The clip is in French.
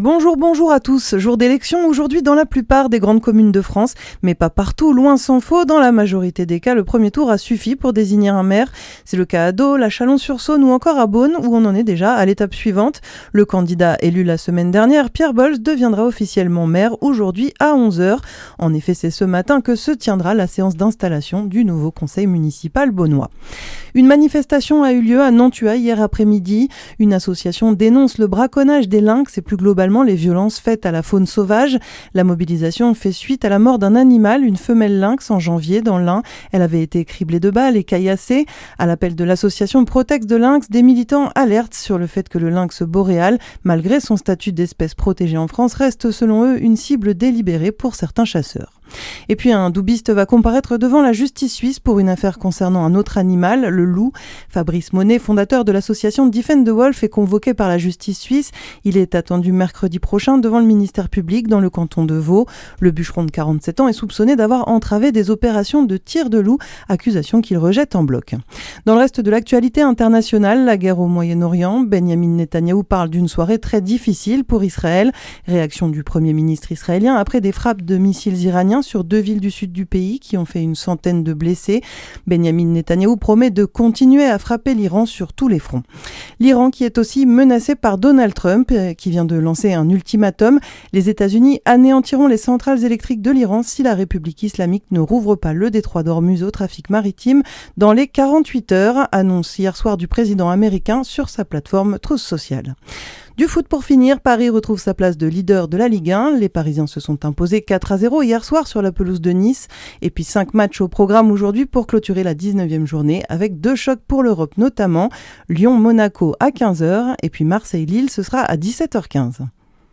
Bonjour à tous. Jour d'élection aujourd'hui dans la plupart des grandes communes de France, mais pas partout, loin s'en faut. Dans la majorité des cas, le premier tour a suffi pour désigner un maire. C'est le cas à Dole, à Chalon-sur-Saône ou encore à Beaune, où on en est déjà à l'étape suivante. Le candidat élu la semaine dernière, Pierre Bols, deviendra officiellement maire aujourd'hui à 11h. En effet, c'est ce matin que se tiendra la séance d'installation du nouveau conseil municipal beaunois. Une manifestation a eu lieu à Nantua hier après-midi. Une association dénonce le braconnage des lynx et plus globalement les violences faites à la faune sauvage. La mobilisation fait suite à la mort d'un animal, une femelle lynx en janvier dans l'Ain. Elle avait été criblée de balles et caillassée. À l'appel de l'association Protex de Lynx, des militants alertent sur le fait que le lynx boréal, malgré son statut d'espèce protégée en France, reste selon eux une cible délibérée pour certains chasseurs. Et puis un doubiste va comparaître devant la justice suisse pour une affaire concernant un autre animal, le loup. Fabrice Monet, fondateur de l'association Defend the Wolf, est convoqué par la justice suisse. Il est attendu mercredi prochain devant le ministère public dans le canton de Vaud. Le bûcheron de 47 ans est soupçonné d'avoir entravé des opérations de tir de loup, accusation qu'il rejette en bloc. Dans le reste de l'actualité internationale, la guerre au Moyen-Orient, Benjamin Netanyahou parle d'une soirée très difficile pour Israël. Réaction du Premier ministre israélien après des frappes de missiles iraniens sur 2 villes du sud du pays qui ont fait une centaine de blessés. Benjamin Netanyahou promet de continuer à frapper l'Iran sur tous les fronts. L'Iran qui est aussi menacé par Donald Trump qui vient de lancer un ultimatum. Les États-Unis anéantiront les centrales électriques de l'Iran si la République islamique ne rouvre pas le détroit d'Ormuz au trafic maritime dans les 48 heures, annonce hier soir du président américain sur sa plateforme Truth Social. Du foot pour finir, Paris retrouve sa place de leader de la Ligue 1. Les Parisiens se sont imposés 4-0 hier soir sur la pelouse de Nice. Et puis 5 matchs au programme aujourd'hui pour clôturer la 19e journée avec 2 chocs pour l'Europe notamment. Lyon-Monaco à 15h et puis Marseille-Lille ce sera à 17h15.